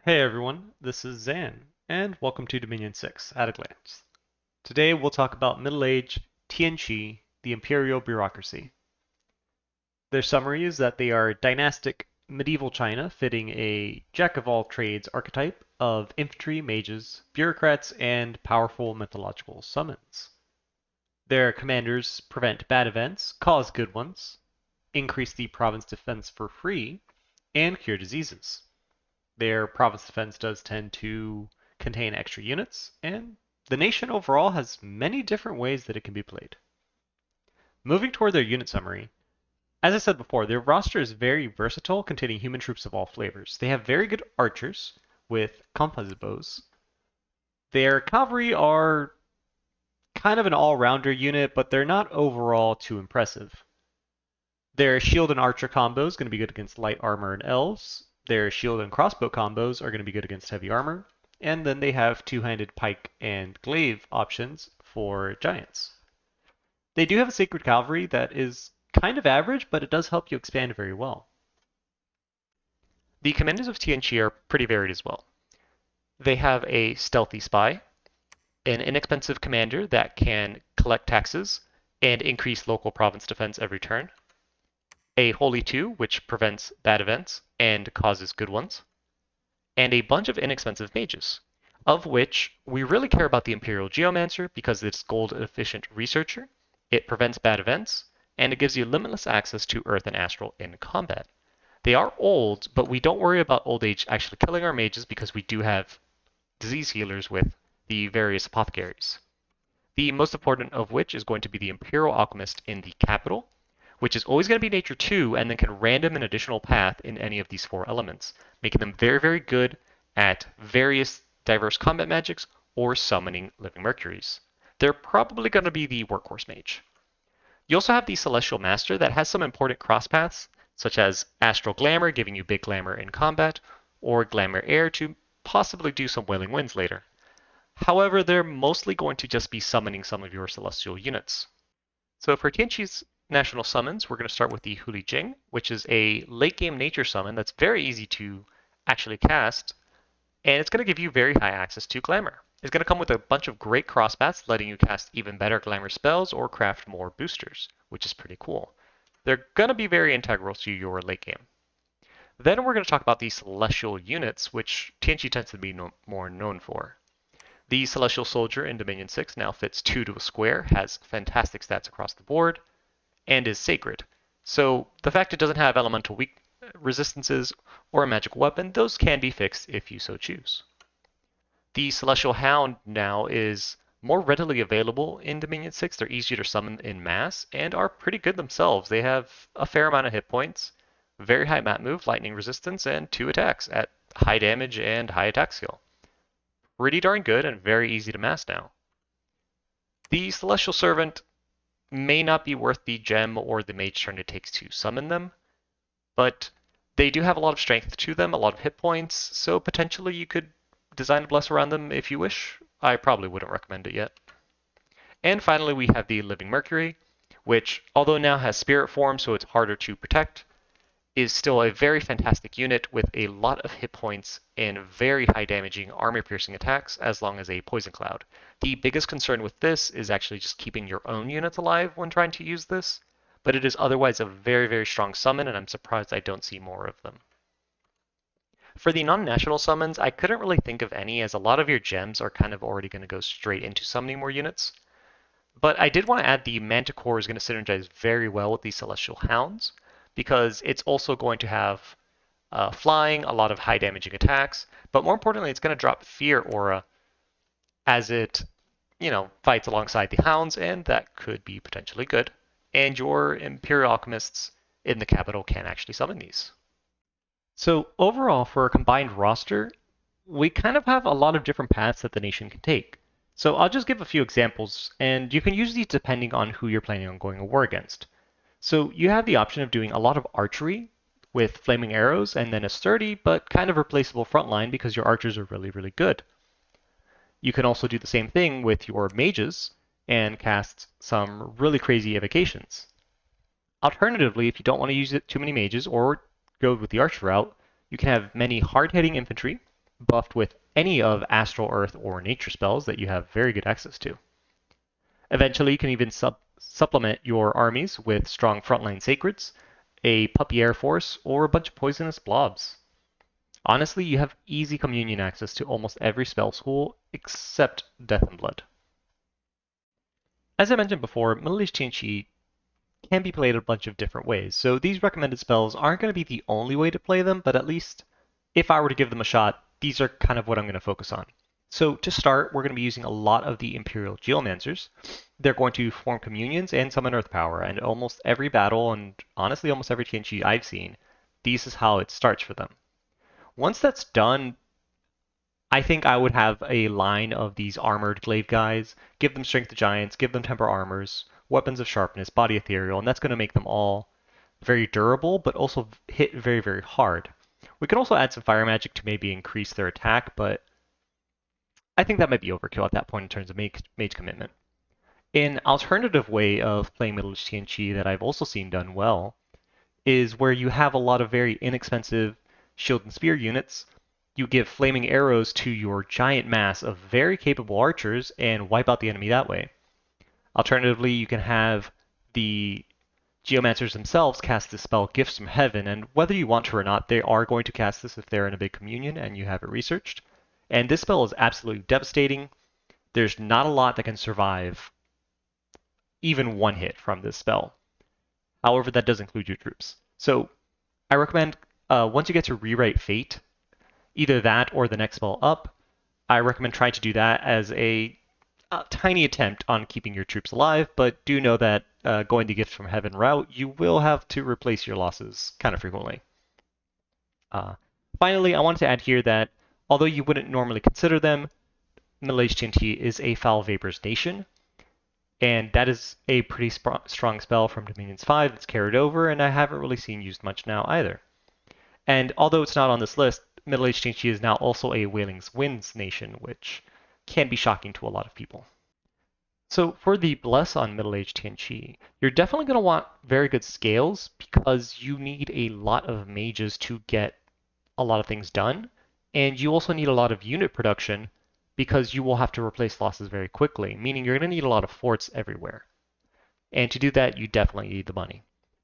Hey everyone, this is Zan, and welcome to Dominion 6 at a glance. Today we'll talk about Middle Age Tien Chi, the imperial bureaucracy. Their summary is that they are dynastic medieval China fitting a jack-of-all-trades archetype of infantry, mages, bureaucrats, and powerful mythological summons. Their commanders prevent bad events, cause good ones, increase the province defense for free, and cure diseases. Their province defense does tend to contain extra units, and the nation overall has many different ways that it can be played. Moving toward their unit summary, as I said before, their roster is very versatile, containing human troops of all flavors. They have very good archers with composite bows. Their cavalry are kind of an all-rounder unit, but they're not overall too impressive. Their shield and archer combo is going to be good against light armor and elves. Their shield and crossbow combos are going to be good against heavy armor. And then they have two-handed pike and glaive options for giants. They do have a sacred cavalry that is kind of average, but it does help you expand very well. The commanders of Tien Chi are pretty varied as well. They have a stealthy spy, an inexpensive commander that can collect taxes and increase local province defense every turn, a Holy 2, which prevents bad events and causes good ones, and a bunch of inexpensive mages, of which we really care about the Imperial Geomancer because it's gold-efficient researcher, it prevents bad events, and it gives you limitless access to Earth and Astral in combat. They are old, but we don't worry about old age actually killing our mages because we do have disease healers with the various apothecaries. The most important of which is going to be the Imperial Alchemist in the capital, which is always going to be nature 2 and then can random an additional path in any of these 4 elements, making them very, very good at various diverse combat magics or summoning living mercuries. They're probably going to be the workhorse mage. You also have the Celestial Master that has some important cross paths, such as Astral Glamour, giving you big glamour in combat, or Glamour Air to possibly do some Wailing Winds later. However, they're mostly going to just be summoning some of your celestial units. So for Tien Chi's national summons, we're going to start with the Huli Jing, which is a late game nature summon that's very easy to actually cast, and it's going to give you very high access to Glamour. It's going to come with a bunch of great crossbats, letting you cast even better Glamour spells or craft more boosters, which is pretty cool. They're going to be very integral to your late game. Then we're going to talk about the Celestial units, which Tien Chi tends to be more known for. The Celestial Soldier in Dominion 6 now fits 2 to a square, has fantastic stats across the board, and is sacred. So the fact it doesn't have elemental weak resistances or a magical weapon, those can be fixed if you so choose. The Celestial Hound now is more readily available in Dominion 6. They're easier to summon in mass and are pretty good themselves. They have a fair amount of hit points, very high mat move, lightning resistance, and 2 attacks at high damage and high attack skill. Pretty darn good and very easy to mass now. The Celestial Servant may not be worth the gem or the mage turn it takes to summon them, but they do have a lot of strength to them, a lot of hit points, so potentially you could design a bless around them if you wish. I probably wouldn't recommend it yet. And finally we have the Living Mercury, which, although now has spirit form so it's harder to protect, is still a very fantastic unit with a lot of hit points and very high damaging armor piercing attacks as long as a poison cloud. The biggest concern with this is actually just keeping your own units alive when trying to use this, but it is otherwise a very, very strong summon and I'm surprised I don't see more of them. For the non-national summons, I couldn't really think of any as a lot of your gems are kind of already going to go straight into summoning more units. But I did want to add the Manticore is going to synergize very well with the Celestial Hounds, because it's also going to have flying, a lot of high damaging attacks, but more importantly, it's going to drop Fear Aura as it, fights alongside the Hounds, and that could be potentially good. And your Imperial Alchemists in the capital can actually summon these. So overall, for a combined roster, we kind of have a lot of different paths that the nation can take. So I'll just give a few examples, and you can use these depending on who you're planning on going to war against. So you have the option of doing a lot of archery with flaming arrows and then a sturdy but kind of replaceable front line because your archers are really, really good. You can also do the same thing with your mages and cast some really crazy evocations. Alternatively, if you don't want to use too many mages or go with the archer route, you can have many hard-hitting infantry buffed with any of Astral Earth or Nature spells that you have very good access to. Eventually, you can even supplement your armies with strong frontline sacreds, a puppy air force, or a bunch of poisonous blobs. Honestly, you have easy communion access to almost every spell school except Death and Blood. As I mentioned before, Middle-Aged Tien Chi can be played a bunch of different ways, so these recommended spells aren't going to be the only way to play them, but at least if I were to give them a shot, these are kind of what I'm going to focus on. So to start, we're going to be using a lot of the Imperial Geomancers. They're going to form communions and summon Earth Power, and almost every battle, and honestly almost every Tien Chi I've seen, this is how it starts for them. Once that's done, I think I would have a line of these armored glaive guys, give them strength to giants, give them temper armors, weapons of sharpness, body ethereal, and that's going to make them all very durable, but also hit very, very hard. We can also add some fire magic to maybe increase their attack, but I think that might be overkill at that point in terms of mage commitment. An alternative way of playing Middle-Aged Tien Chi that I've also seen done well is where you have a lot of very inexpensive shield and spear units. You give flaming arrows to your giant mass of very capable archers and wipe out the enemy that way. Alternatively, you can have the Geomancers themselves cast the spell Gifts from Heaven, and whether you want to or not, they are going to cast this if they're in a big communion and you have it researched. And this spell is absolutely devastating. There's not a lot that can survive even one hit from this spell. However, that does include your troops. So I recommend once you get to Rewrite Fate, either that or the next spell up, I recommend trying to do that as a tiny attempt on keeping your troops alive, but do know that going the Gift from Heaven route, you will have to replace your losses kind of frequently. Finally, I wanted to add here that although you wouldn't normally consider them, Middle-Aged Tien Chi is a Foul Vapors nation, and that is a pretty strong spell from Dominions 5 that's carried over, and I haven't really seen used much now either. And although it's not on this list, Middle-Aged Tien Chi is now also a Wailing Winds nation, which can be shocking to a lot of people. So for the Bless on Middle-Aged Tien Chi, you're definitely going to want very good scales because you need a lot of mages to get a lot of things done, and you also need a lot of unit production because you will have to replace losses very quickly, meaning you're going to need a lot of forts everywhere. And to do that, you definitely need the money.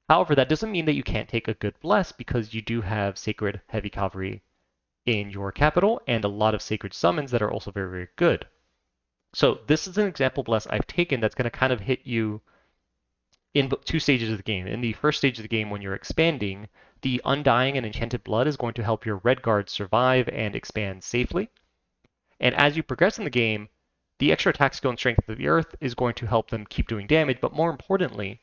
However, that doesn't mean that you can't take a good Bless because you do have Sacred Heavy Cavalry in your capital and a lot of Sacred Summons that are also very, very good. So this is an example Bless I've taken that's going to kind of hit you in two stages of the game. In the first stage of the game, when you're expanding, the Undying and Enchanted Blood is going to help your Red Guard survive and expand safely. And as you progress in the game, the extra attack skill and strength of the Earth is going to help them keep doing damage, but more importantly,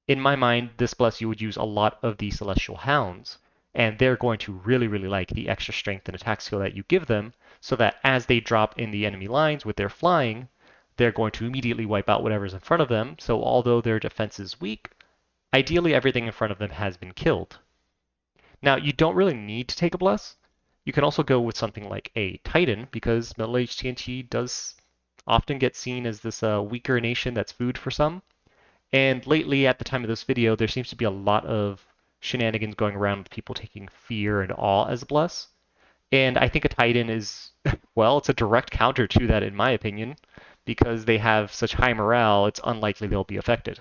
in my mind, this Bless you would use a lot of the Celestial Hounds, and they're going to really, really like the extra strength and attack skill that you give them, so that as they drop in the enemy lines with their flying, they're going to immediately wipe out whatever's in front of them, so although their defense is weak, ideally everything in front of them has been killed. Now, you don't really need to take a Bless. You can also go with something like a Titan, because Middle-Aged Tien Chi does often get seen as this weaker nation that's food for some. And lately, at the time of this video, there seems to be a lot of shenanigans going around with people taking fear and awe as a Bless. And I think a Titan is, well, it's a direct counter to that in my opinion, because they have such high morale, it's unlikely they'll be affected.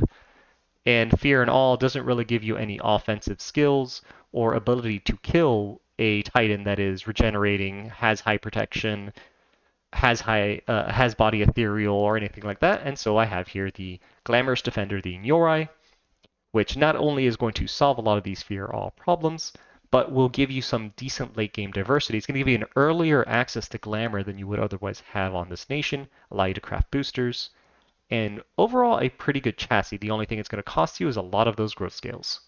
And fear and awe doesn't really give you any offensive skills or ability to kill a Titan that is regenerating, has high protection, has body ethereal or anything like that. And so I have here the Glamorous Defender, the Nyorai, which not only is going to solve a lot of these fear all problems, but will give you some decent late game diversity. It's going to give you an earlier access to glamour than you would otherwise have on this nation, allow you to craft boosters, and overall a pretty good chassis. The only thing it's going to cost you is a lot of those growth scales.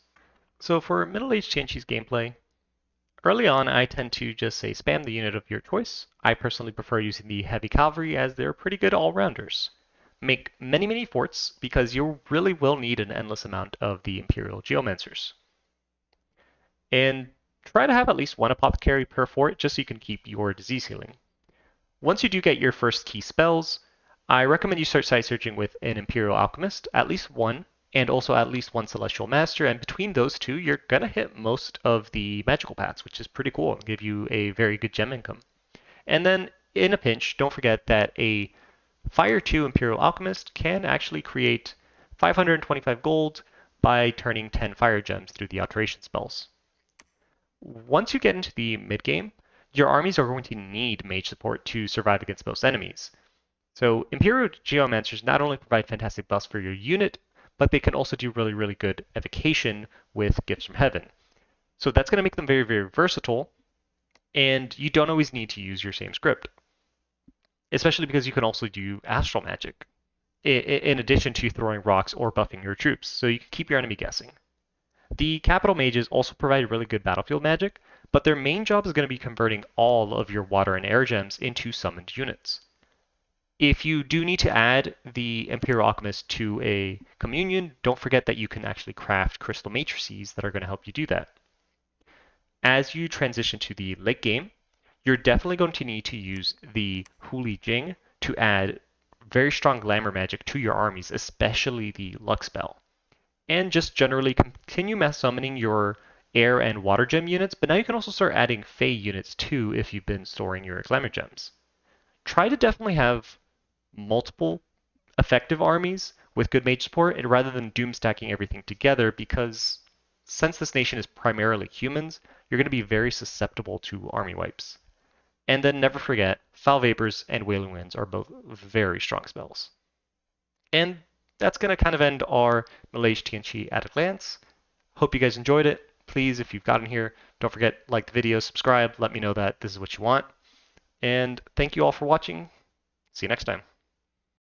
So for Middle-Aged Tien Chi's gameplay, early on, I tend to just say spam the unit of your choice. I personally prefer using the Heavy Cavalry as they're pretty good all-rounders. Make many, many forts because you really will need an endless amount of the Imperial Geomancers. And try to have at least one apothecary per fort just so you can keep your disease healing. Once you do get your first key spells, I recommend you start site searching with an Imperial Alchemist, at least one, and also at least one Celestial Master, and between those two, you're gonna hit most of the magical paths, which is pretty cool and give you a very good gem income. And then in a pinch, don't forget that a Fire 2 Imperial Alchemist can actually create 525 gold by turning 10 fire gems through the alteration spells. Once you get into the mid game, your armies are going to need mage support to survive against most enemies. So Imperial Geomancers not only provide fantastic buffs for your unit, but they can also do really, really good evocation with Gifts from Heaven. So that's going to make them very, very versatile, and you don't always need to use your same script, especially because you can also do Astral Magic in addition to throwing rocks or buffing your troops, so you can keep your enemy guessing. The capital mages also provide really good battlefield magic, but their main job is going to be converting all of your water and air gems into summoned units. If you do need to add the Imperial Alchemist to a communion, don't forget that you can actually craft crystal matrices that are going to help you do that. As you transition to the late game, you're definitely going to need to use the Huli Jing to add very strong glamour magic to your armies, especially the luck spell. And just generally continue mass summoning your air and water gem units, but now you can also start adding Fey units too if you've been storing your glamour gems. Try to definitely have multiple effective armies with good mage support, and rather than doom stacking everything together, because since this nation is primarily humans, you're going to be very susceptible to army wipes. And then never forget, Foul Vapors and Wailing Winds are both very strong spells. And that's going to kind of end our Malaysia Tien Chi at a glance. Hope you guys enjoyed it. Please, if you've gotten here, don't forget, like the video, subscribe, let me know that this is what you want. And thank you all for watching. See you next time.